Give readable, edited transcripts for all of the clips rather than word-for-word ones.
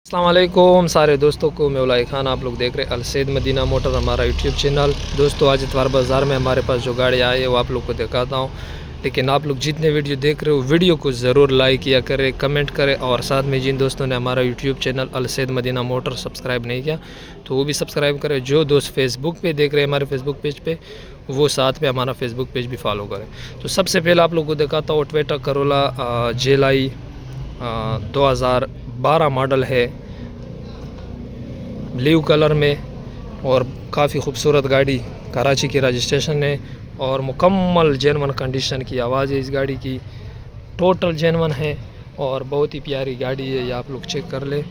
अस्सलाम वालेकुम सारे दोस्तों को, मैं उलाई खान। आप लोग देख रहे हैं अलसैद मदीना मोटर, हमारा यूट्यूब चैनल। दोस्तों, आज इतवार बाज़ार में हमारे पास जो गाड़ी आई है वो आप लोग को दिखाता हूँ। लेकिन आप लोग जितने वीडियो देख रहे हो, वीडियो को ज़रूर लाइक किया करें, कमेंट करें, और साथ में जिन दोस्तों ने हमारा यूट्यूब चैनल अलसैद मदीना मोटर सब्सक्राइब नहीं किया तो वो भी सब्सक्राइब करें। जो दोस्त फेसबुक पे देख रहे हैं हमारे फेसबुक पेज पे, वो साथ में हमारा फेसबुक पेज भी फॉलो करें। तो सबसे पहले आप लोग को दिखाता हूँ टोयोटा करोला जेलाई 2012 मॉडल है, ब्लू कलर में, और काफ़ी खूबसूरत गाड़ी। कराची की रजिस्ट्रेशन है और मुकम्मल जेनवन कंडीशन की आवाज़ है इस गाड़ी की। टोटल जेनवन है और बहुत ही प्यारी गाड़ी है। ये आप लोग चेक कर ले,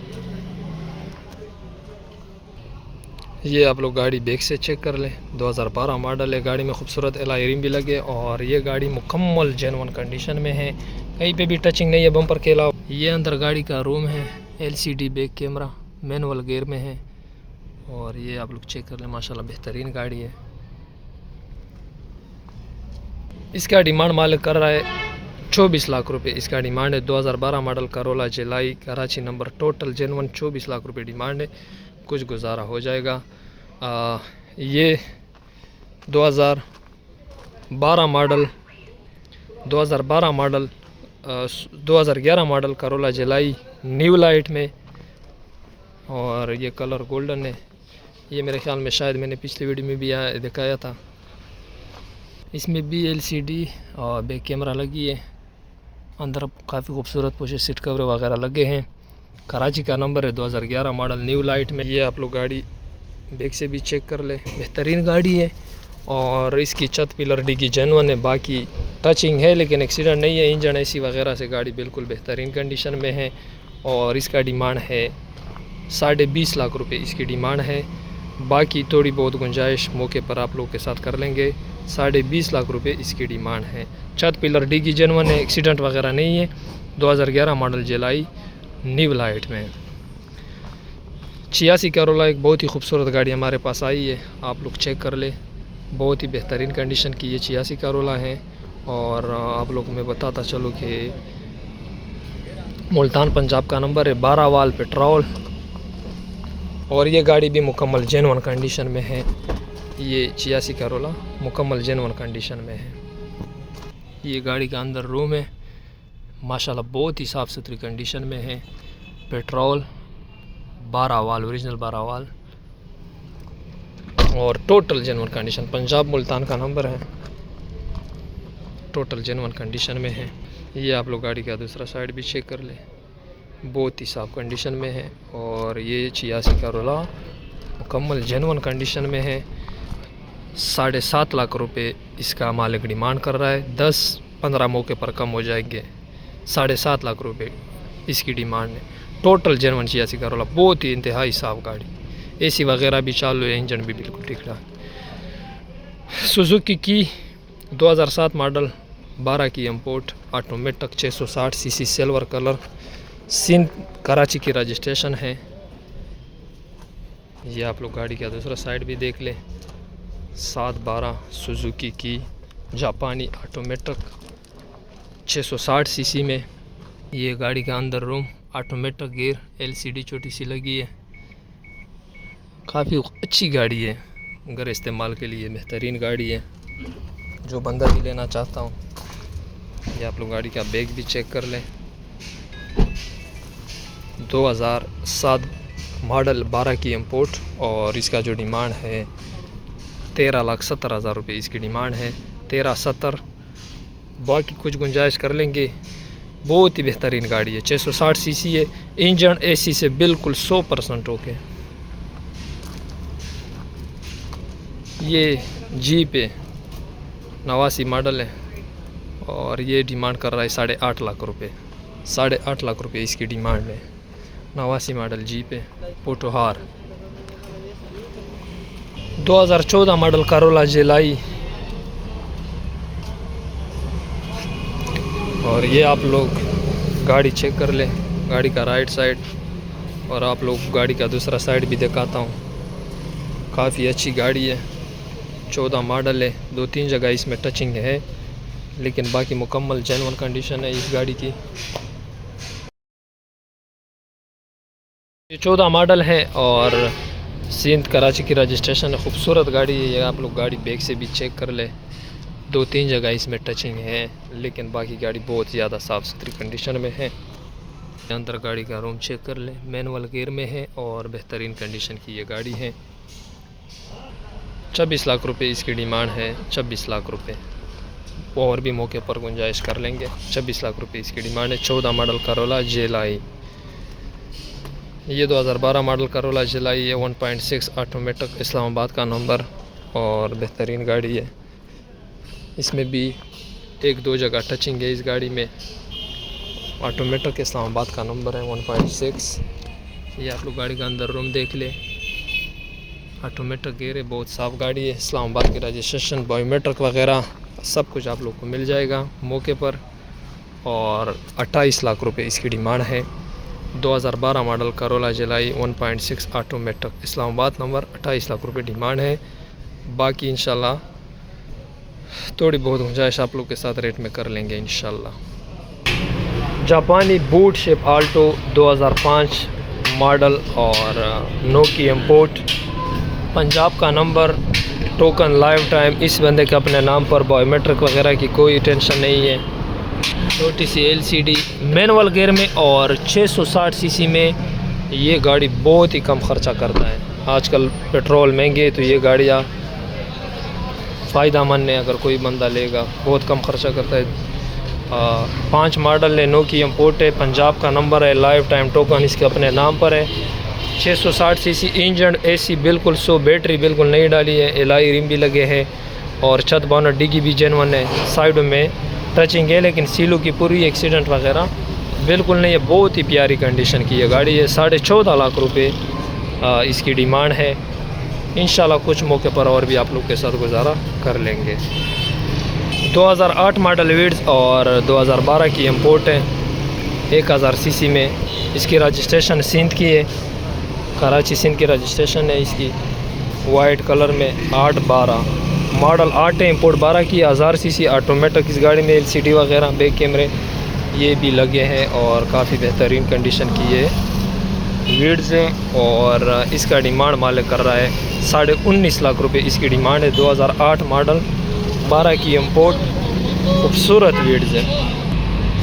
ये आप लोग गाड़ी बैक से चेक कर ले। 2012 मॉडल है, गाड़ी में खूबसूरत एलॉय रिम भी लगे और ये गाड़ी मुकम्मल जेनवन कंडीशन में है, कहीं पे भी टचिंग नहीं है बम्पर के अलावा। ये अंदर गाड़ी का रूम है, LCD back camera, manual gear में है, और ये आप लोग चेक कर लें। माशाल्लाह बेहतरीन गाड़ी है। इसका डिमांड मालिक कर रहा है 24 लाख रुपए। इसका डिमांड है 2012 model Corolla GLi Karachi number, total genuine 24 lakh रुपए डिमांड है। कुछ गुजारा हो जाएगा। ये 2012 model 2011 model Corolla GLi new light में, और ये कलर गोल्डन है। ये मेरे ख्याल में शायद मैंने पिछली वीडियो में भी दिखाया था। इसमें भी LCD और बैक कैमरा लगी है। अंदर काफ़ी खूबसूरत पोशे सीट कवर वगैरह लगे हैं। कराची का नंबर है, 2011 मॉडल न्यू लाइट में। ये आप लोग गाड़ी बैक से भी चेक कर ले, बेहतरीन गाड़ी है। और इसकी छत पिलर डिग्गी जेनवन है, बाकी टचिंग है लेकिन एक्सीडेंट नहीं है। इंजन AC वगैरह से गाड़ी बिल्कुल बेहतरीन कंडीशन में है। और इसका डिमांड है 20.5 लाख रुपए इसकी डिमांड है। बाकी थोड़ी बहुत गुंजाइश मौके पर आप लोग के साथ कर लेंगे। 20.5 लाख रुपए इसकी डिमांड है। छत पिलर डिग्गी जेनवन है, एक्सीडेंट वगैरह नहीं है। 2011 मॉडल जेलाई न्यू लाइट में। 86 करोला एक बहुत ही खूबसूरत गाड़ी हमारे पास आई है, आप लोग चेक कर ले। बहुत ही बेहतरीन कंडीशन की ये 86 करोला है। और आप लोग मैं बताता चलूँ कि मुल्तान पंजाब का नंबर है, 12 वाल पेट्रोल, और ये गाड़ी भी मुकम्मल जेनवन कंडीशन में है। ये 86 करोला मुकम्मल जेनवन कंडीशन में है। ये गाड़ी का अंदर रूम है, माशाल्लाह बहुत ही साफ़ सुथरी कंडीशन में है। पेट्रोल, 12 वाल, ओरिजिनल 12 वाल, और total genuine condition. Punjab Multan का नंबर है, टोटल जेनवन कंडीशन में है। ये आप लोग गाड़ी का दूसरा साइड भी चेक कर ले, बहुत ही साफ़ कंडीशन में है। और ये 86 करोला मुकम्मल जेनवन कंडीशन में है। 7.5 लाख रुपए इसका मालिक डिमांड कर रहा है। 10-15 मौके पर कम हो जाएंगे। 7.5 लाख रुपए इसकी डिमांड है। टोटल जेनवन 86 करोला, बहुत ही इंतहाई साफ़ गाड़ी। AC वगैरह भी चालू है, इंजन भी बिल्कुल ठीक ठाक। सुजुकी की 2007 मॉडल 12 की import automatic 660 cc silver colour, Sindh Karachi की रजिस्ट्रेशन है। ये आप लोग गाड़ी का दूसरा साइड भी देख लें। 712 सुजुकी की जापानी ऑटोमेटिक 660 cc में। ये गाड़ी का अंदर रूम, ऑटोमेटिक गियर, LCD छोटी सी लगी है। काफ़ी अच्छी गाड़ी है, घर इस्तेमाल के लिए बेहतरीन गाड़ी है। जो बंदा भी लेना चाहता हूँ, ये आप लोग गाड़ी का बैग भी चेक कर लें। 2007 मॉडल 12 की इम्पोर्ट, और इसका जो डिमांड है 13,70,000 रुपये इसकी डिमांड है। 13,70,000, बाकी कुछ गुंजाइश कर लेंगे। बहुत ही बेहतरीन गाड़ी है, 660 cc है। इंजन AC से बिल्कुल 100% ओके। ये जीप है, 89 मॉडल है, और ये डिमांड कर रहा है 8.5 लाख रुपये। 8.5 लाख रुपये इसकी डिमांड है। 89 मॉडल जीप है, पोटोहार। 2014 मॉडल करोला जेलाई, और ये आप लोग गाड़ी चेक कर लें, गाड़ी का राइट साइड, और आप लोग गाड़ी का दूसरा साइड भी दिखाता हूँ। काफ़ी अच्छी गाड़ी है, 14 मॉडल है। 2-3 जगह इसमें टचिंग है, लेकिन बाकी मुकम्मल जेन्युइन कंडीशन है इस गाड़ी की। ये 14 मॉडल है और सिंध कराची की रजिस्ट्रेशन है। खूबसूरत गाड़ी है ये, आप लोग गाड़ी बैक से भी चेक कर ले। 2-3 जगह इसमें टचिंग है, लेकिन बाकी गाड़ी बहुत ज़्यादा साफ़ सुथरी कंडीशन में है। अंदर गाड़ी का रूम चेक कर ले, मैनुअल गियर में है और बेहतरीन कंडीशन की ये गाड़ी है। 26 लाख रुपए इसकी डिमांड है, 26 लाख रुपए, और भी मौके पर गुंजाइश कर लेंगे। 26 लाख रुपए इसकी डिमांड है। 14 मॉडल करोला जेलाई, ये 2012 मॉडल करोला जेलाई है। 1.6 ऑटोमेटिक, इस्लामाबाद का नंबर और बेहतरीन गाड़ी है। इसमें भी 1-2 जगह टचिंग है इस गाड़ी में। ऑटोमेटिक, इस्लामाबाद का नंबर है। 1.6, ये आप लोग गाड़ी का अंदर रूम देख ले। ऑटोमेटिक गियर है, बहुत साफ़ गाड़ी है। इस्लामाबाद की रजिस्ट्रेशन, बायोमेट्रिक वगैरह सब कुछ आप लोग को मिल जाएगा मौके पर। और 28 लाख रुपए इसकी डिमांड है। 2012 model Corolla GLi 1.6 automatic, Islamabad number, 28 lakh रुपए डिमांड है। बाकी इंशाल्लाह थोड़ी बहुत गुंजाइश आप लोग के साथ रेट में कर लेंगे इंशाल्लाह। जापानी बूट शेप आल्टो 2005 मॉडल और नोकी इम्पोर्ट, पंजाब का नंबर, टोकन लाइफ टाइम। इस बंदे के अपने नाम पर, बायोमेट्रिक वगैरह की कोई टेंशन नहीं है। छोटी सी LCD, मैनुअल गियर में और 660 सीसी में ये गाड़ी बहुत ही कम खर्चा करता है। आजकल पेट्रोल महंगे, तो ये गाड़ियाँ फ़ायदा मंद है अगर कोई बंदा लेगा, बहुत कम खर्चा करता है। 5 मॉडल है, नोकी इम्पोर्ट है, पंजाब का नंबर है, लाइफ टाइम टोकन इसके अपने नाम पर है। 660 सीसी, इंजन AC बिल्कुल 100, बैटरी बिल्कुल नहीं डाली है, एलॉय रिम भी लगे हैं और छत बोनट डिग्गी भी जेनवन है। साइड में टचिंग है, लेकिन सीलू की पूरी एक्सीडेंट वगैरह बिल्कुल नहीं है। बहुत ही प्यारी कंडीशन की ये गाड़ी है। 14.5 लाख रुपए इसकी डिमांड है। इंशाल्लाह कुछ मौके पर और भी आप लोग के साथ गुजारा कर लेंगे। 2008 मॉडल वीड्स और 2012 की इम्पोर्ट है। 1000 सीसी में इसकी रजिस्ट्रेशन सिंध की है, कराची सिंध की रजिस्ट्रेशन है इसकी। वाइट कलर में 8/12 मॉडल, 8 है, इम्पोर्ट 12 की। 1000 सीसी ऑटोमेटिक इस गाड़ी में। LCD वगैरह, बैक कैमरे ये भी लगे हैं और काफ़ी बेहतरीन कंडीशन की है वीड्स है। और इसका डिमांड मालिक कर रहा है 19.5 लाख रुपए इसकी डिमांड है। 2008 मॉडल, 12 की इम्पोर्ट, खूबसूरत वीड्स है।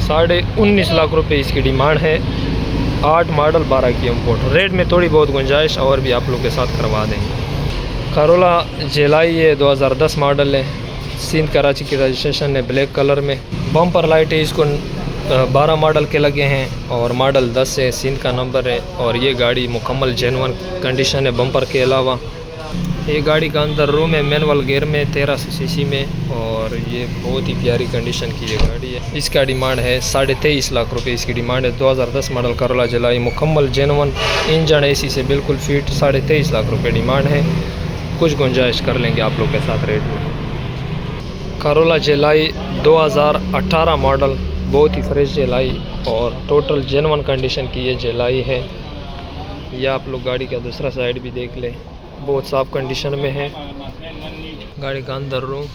19.5 लाख रुपए इसकी डिमांड है। 8 मॉडल, 12 की इम्पोर्ट। रेट में थोड़ी बहुत गुंजाइश और भी आप लोग के साथ करवा देंगे। करोला जेलाई है, 2010 मॉडल है, सिंध कराची की रजिस्ट्रेशन है, ब्लैक कलर में। बम्पर लाइट है, इसको 12 मॉडल के लगे हैं और मॉडल 10 है, सिंध का नंबर है। और ये गाड़ी मुकम्मल जेन्युइन कंडीशन है बम्पर के अलावा। ये गाड़ी का अंदर रूम है, मैनुअल गियर में, 1300 सीसी में, और ये बहुत ही प्यारी कंडीशन की ये गाड़ी है। इसका डिमांड है 23.5 लाख रुपए इसकी डिमांड है। 2010 मॉडल करोला जेलाई, मुकम्मल जेन्युइन, इंजन AC से बिल्कुल फिट, 23.5 लाख रुपए डिमांड है। कुछ गुंजाइश कर लेंगे आप लोग के साथ रेट में। करोला जेलाई 2018 मॉडल, बहुत ही फ्रेश जेलाई और टोटल जेन्युइन कंडीशन की ये जेलाई है। यह आप लोग गाड़ी का दूसरा साइड भी देख लें, बहुत साफ़ कंडीशन में है। गाड़ी का अंदर रूम,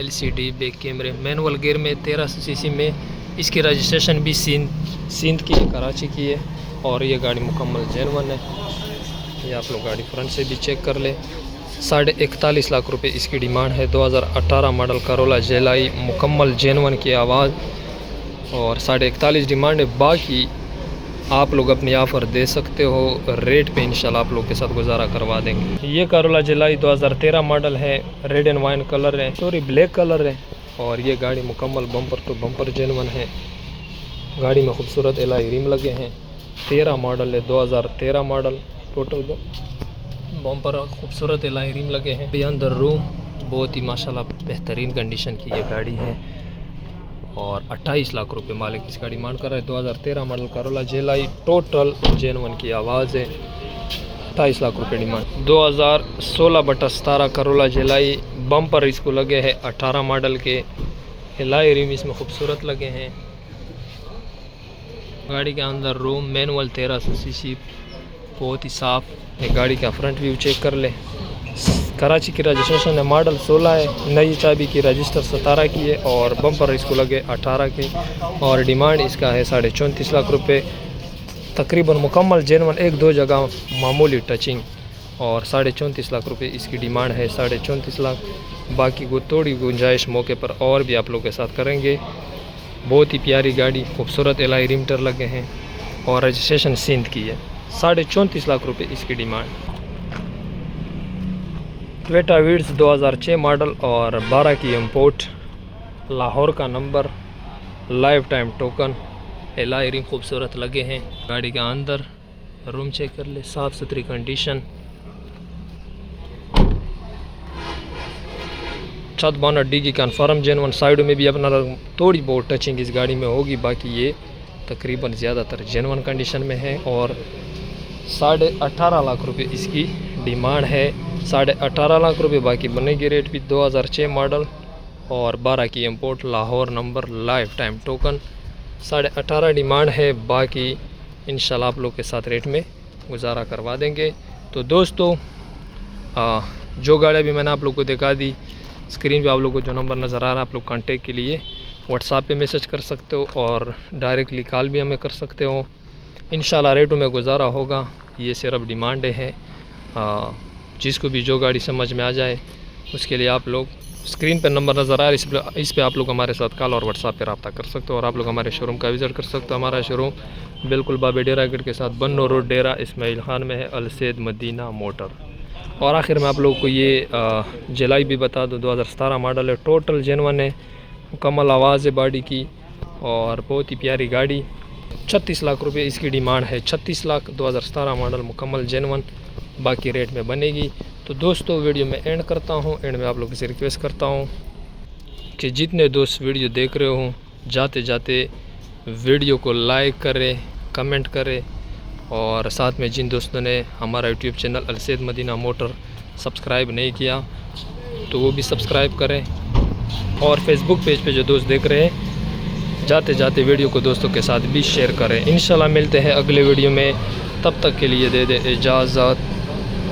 LCD, बैक कैमरे, मैनुअल गियर में, 1300 सीसी में। इसकी रजिस्ट्रेशन भी सिंध की, कराची की है और ये गाड़ी मुकम्मल जेन्युइन है। ये आप लोग गाड़ी फ्रंट से भी चेक कर ले। 41.5 लाख रुपए इसकी डिमांड है। 2018 मॉडल करोला जेलाई, मुकम्मल जेन्युइन की आवाज़ और 41.5 डिमांड है। बाकी आप लोग अपनी ऑफ़र दे सकते हो रेट पे, इंशाल्लाह आप लोग के साथ गुजारा करवा देंगे। ये करोला जेलाई 2013 मॉडल है, रेड एंड वाइन कलर है, सॉरी ब्लैक कलर है। और ये गाड़ी मुकम्मल बम्पर टू बम्पर जेन्युइन है। गाड़ी में खूबसूरत एलॉय रिम लगे हैं। 13 मॉडल है, 2013 मॉडल, टोटल बम्पर खूबसूरत एलॉय रिम लगे हैं। ये अंदर रूम बहुत ही माशाल्लाह बेहतरीन कंडीशन की ये गाड़ी है और 28 लाख रुपए मालिक इसका डिमांड कर रहा है। 2013 मॉडल करोला जेलाई, टोटल जेन्युइन की आवाज़ है। 28 लाख रुपए डिमांड। 2016/17 करोला जेलाई, बम्पर इसको लगे हैं 18 मॉडल के, एलॉय रिम इसमें खूबसूरत लगे हैं। गाड़ी के अंदर रूम, मैनुअल, 1300 सीसी, बहुत ही साफ़ है। गाड़ी का फ्रंट व्यू चेक कर ले। कराची की रजिस्ट्रेशन है, मॉडल 16 है, नई चाबी की, रजिस्टर 17 की है और बम्पर इसको लगे 18 के और डिमांड इसका है 34.5 लाख रुपए। तकरीबन मुकम्मल जेनवन, एक दो जगह मामूली टचिंग, और 34.5 लाख रुपए इसकी डिमांड है। 34.5 लाख, बाकी को थोड़ी गुंजाइश मौके पर और भी आप लोगों के साथ करेंगे। बहुत ही प्यारी गाड़ी, खूबसूरत एलआई रिमटर लगे हैं और रजिस्ट्रेशन सिंध की है। 34.5 लाख रुपए इसकी डिमांड। टोयोटा वीट्स 2006 मॉडल और 12 की इम्पोर्ट, लाहौर का number, life time token, alloy rim खूबसूरत लगे हैं। गाड़ी का अंदर रूम चेक कर ले, साफ़ सुथरी कंडीशन। छत बोनट डी की कन्फर्म जेनवन, साइड में भी अपना थोड़ी बहुत टचिंग इस गाड़ी में होगी, बाकी ये तकरीबन ज़्यादातर जेनवन कंडीशन में है। और 18.5 लाख रुपए इसकी डिमांड है। 18.5 लाख रुपए, बाकी बनेगी रेट भी। 2006 मॉडल और 12 की import, Lahore number, life time token. 18.5 demand है, बाकी इंशाल्लाह आप लोग के साथ रेट में गुजारा करवा देंगे। तो दोस्तों जो गाड़ी भी मैंने आप लोग को दिखा दी, स्क्रीन पे आप लोग को जो नंबर नज़र आ रहा है, आप लोग कांटेक्ट के लिए व्हाट्सएप पे मैसेज कर सकते हो और डायरेक्टली कॉल भी हमें कर सकते हो। इंशाल्लाह रेटों में गुजारा होगा। ये सिर्फ डिमांडें हैं। जिसको भी जो गाड़ी समझ में आ जाए उसके लिए आप लोग स्क्रीन पर नंबर नज़र आ रहा है, इस पे आप लोग हमारे साथ कॉल और व्हाट्सएप पे रब्ता कर सकते हो और आप लोग हमारे शोरूम का विज़िट कर सकते हो। हमारा शोरूम बिल्कुल बाबे डेरा गेट के साथ बन्नो रोड, डेरा इस्माइल खान में है, अलसैद मदीना मोटर। और आखिर में आप लोगों को ये जुलाई भी बता दूं, 2017 मॉडल है, टोटल जेनवन है, मुकम्मल आवाज़ है बॉडी की और बहुत ही प्यारी गाड़ी। 36 लाख रुपए इसकी डिमांड है। 36 लाख, 2017 मॉडल, मुकम्मल जेनवन, बाकी रेट में बनेगी। तो दोस्तों वीडियो में एंड करता हूँ। एंड में आप लोगों से रिक्वेस्ट करता हूँ कि जितने दोस्त वीडियो देख रहे हो, जाते जाते वीडियो को लाइक करें, कमेंट करें, और साथ में जिन दोस्तों ने हमारा यूट्यूब चैनल अलसैद मदीना मोटर सब्सक्राइब नहीं किया तो वो भी सब्सक्राइब करें। और फेसबुक पेज पे जो दोस्त देख रहे हैं, जाते जाते वीडियो को दोस्तों के साथ भी शेयर करें। इंशाल्लाह मिलते हैं अगले वीडियो में, तब तक के लिए दे इजाज़त।